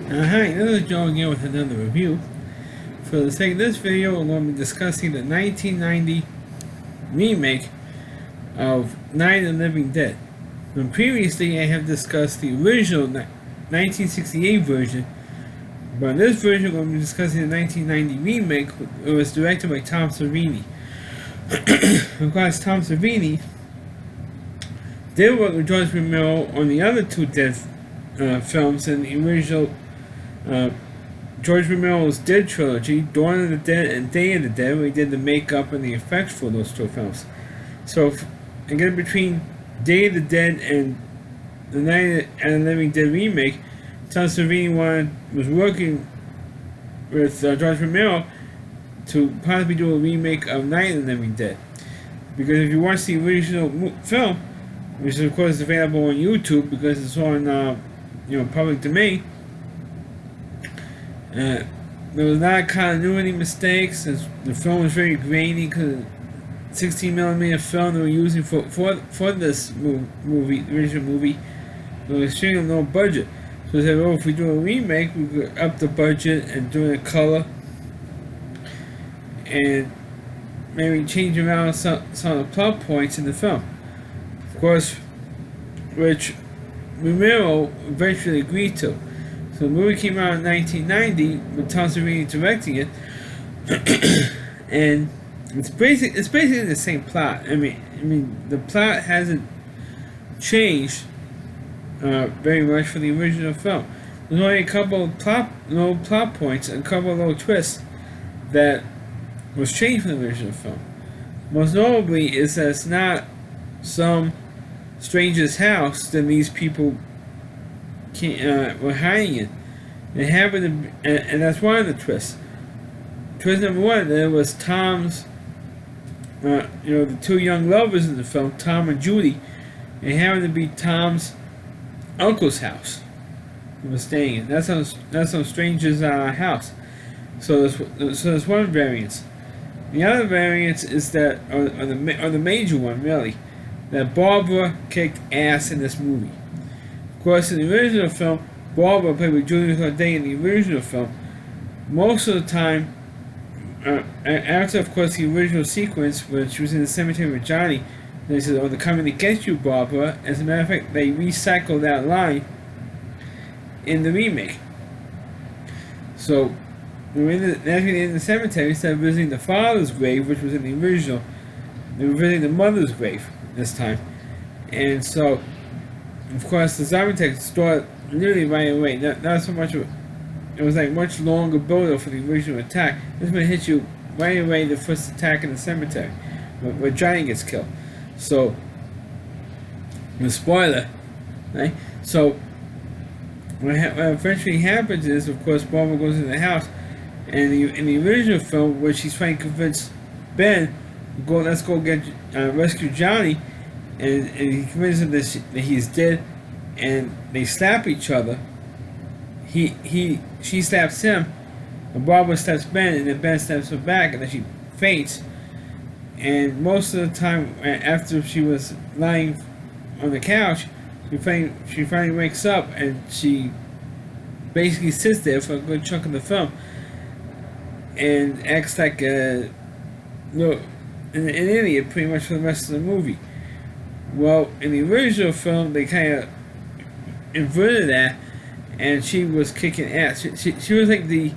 Hi, this is Joe again with another review. For the sake of this video, I'm going to be discussing the 1990 remake of Night of the Living Dead. And previously, I have discussed the original 1968 version, but in this version, we're going to be discussing the 1990 remake. It was directed by Tom Savini. Of course, Tom Savini did work with George Romero on the other two Dead films in the original George Romero's Dead trilogy, Dawn of the Dead and Day of the Dead, where he did the makeup and the effects for those two films. So, again, between Day of the Dead and the Night of the Living Dead remake, Tom Savini was working with George Romero to possibly do a remake of Night of the Living Dead. Because if you watch the original film, which is of course available on YouTube because it's on public domain, there was a lot of continuity mistakes. The film was very grainy because 16mm film they were using for this movie, original movie. It was extremely low budget. So they said, if we do a remake, we could up the budget and do it in color and maybe change around some of the plot points in the film. Of course, which Romero eventually agreed to. So the movie came out in 1990 with Tom Savini directing it, and it's basically the same plot. I mean the plot hasn't changed very much for the original film. There's only a couple of plot points and a couple of little twists that was changed from the original film. Most notably is that it's not some stranger's house that these people were hiding in. It happened to be, and that's one of the twists. Twist number one, there was Tom's, the two young lovers in the film, Tom and Judy. It happened to be Tom's uncle's house he was staying in. That's some stranger's house. So there's one variance. The other variance is that, or the major one really, that Barbara kicked ass in this movie. Of course, in the original film, Barbara played with Julie Corday in the original film. Most of the time, after of course the original sequence where she was in the cemetery with Johnny, they said, "Oh, they're coming to get you, Barbara." As a matter of fact, they recycled that line in the remake. So, in the cemetery, instead of visiting the father's grave, which was in the original, they were visiting the mother's grave this time. And so, of course, the zombie attacks started literally right away. Not so much. It was like much longer build-up for the original attack. This one hits you right away. The first attack in the cemetery, where Johnny gets killed. So, the spoiler, right? So, what eventually happens is, of course, Barbara goes into the house, and in the original film, where she's trying to convince Ben, let's go get rescue Johnny, and he convinces him that he's dead, and they slap each other. She slaps him, and Barbara slaps Ben, and then Ben slaps her back, and then she faints. And most of the time, after she was lying on the couch, she finally wakes up, and she basically sits there for a good chunk of the film and acts like an idiot pretty much for the rest of the movie. Well, in the original film, they kind of inverted that, and she was kicking ass. She was like the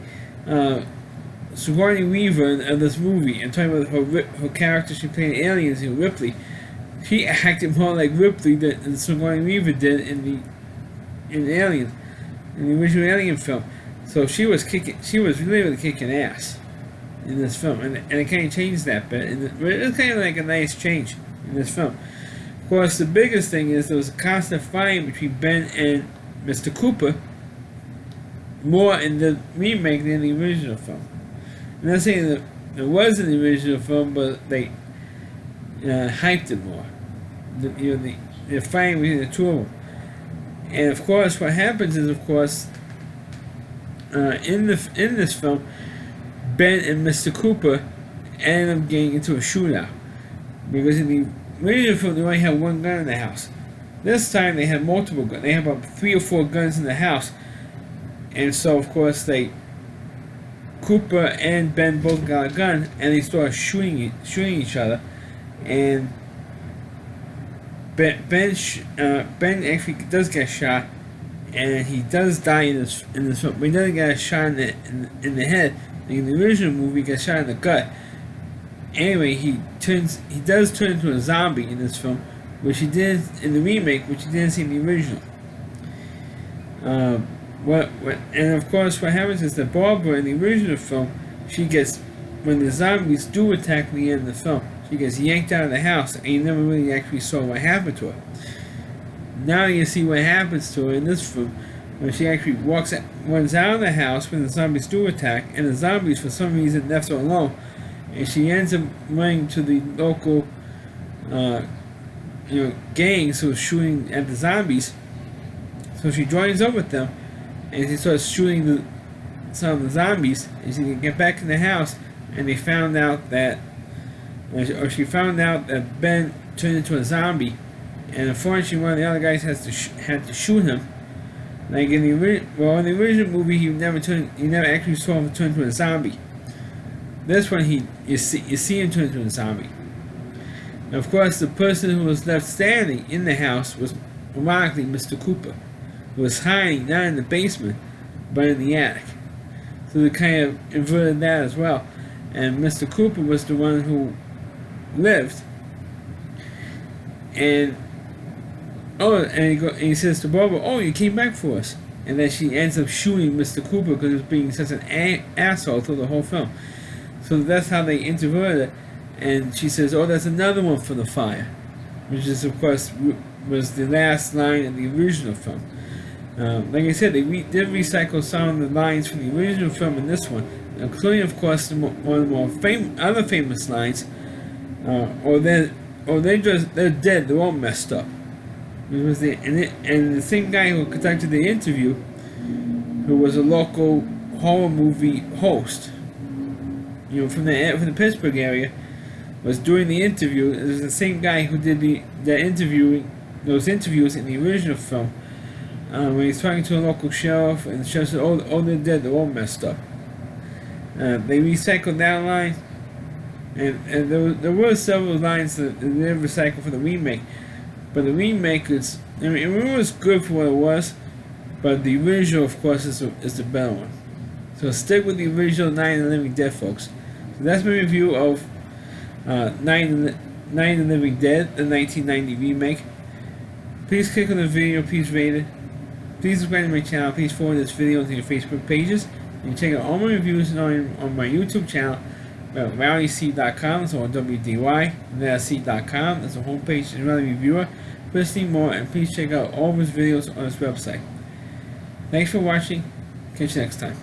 Sigourney Weaver of this movie. I'm talking about her character she played in Aliens, Ripley. She acted more like Ripley than Sigourney Weaver did in Aliens, in the original Alien film. So she was really kicking ass in this film, and it kind of changed that bit. And it was kind of like a nice change in this film. Of course, the biggest thing is there was a constant fight between Ben and Mr. Cooper, more in the remake than the original film. I'm not saying that it was in the original film, but they hyped it more. The fight between the two of them. And of course, what happens is, of course, in this film, Ben and Mr. Cooper ended up getting into a shootout, because in the original film they only had one gun in the house. This time they had multiple guns. They had about 3 or 4 guns in the house, And so of course Cooper and Ben both got a gun, and they start shooting each other. And Ben actually does get shot, and he does die in this film. But he doesn't get a shot in the head. Like in the original movie, he gets shot in the gut. Anyway, he does turn into a zombie in this film, which he did in the remake, which he didn't see in the original. And of course, what happens is that Barbara in the original film, when the zombies do attack at the end of the film, she gets yanked out of the house, and you never really actually saw what happened to her. Now you see what happens to her in this film, when she actually runs out of the house when the zombies do attack, and the zombies for some reason left her alone, and she ends up running to the local, gangs who are shooting at the zombies. So she joins up with them, and she starts shooting some of the zombies, and she can get back in the house, and she found out that Ben turned into a zombie, and unfortunately one of the other guys had to shoot him. Like in the original movie, you never actually saw him turn into a zombie. This one, you see him turn into a zombie. And of course, the person who was left standing in the house was ironically Mr. Cooper, who was hiding not in the basement, but in the attic. So they kind of inverted that as well. And Mr. Cooper was the one who lived. And he says to Barbara, "Oh, you came back for us." And then she ends up shooting Mr. Cooper because he was being such an asshole through the whole film. So that's how they introverted it. And she says, "Oh, there's another one for the fire," which is, of course, was the last line in the original film. Like I said, they did recycle some of the lines from the original film in this one, including, of course, one of the more other famous lines. They're dead. They're all messed up. It was and the same guy who conducted the interview, who was a local horror movie host, from the Pittsburgh area, was doing the interview. It was the same guy who did those interviews in the original film. When he's talking to a local sheriff, and the sheriff said, "Oh, they're dead. They're all messed up." They recycled that line, and there were several lines that they didn't recycle for the remake. But the remake it was good for what it was, but the original, of course, is the better one. So stick with the original Night of the Living Dead, folks. So that's my review of Night of the Living Dead, the 1990 remake. Please click on the video, please rate it. Please subscribe to my channel, please forward this video to your Facebook pages. You can check out all my reviews on my YouTube channel at rowdyc.com, so on WDY.com. That's a homepage and another reviewer. Please see more, and please check out all of his videos on his website. Thanks for watching. Catch you next time.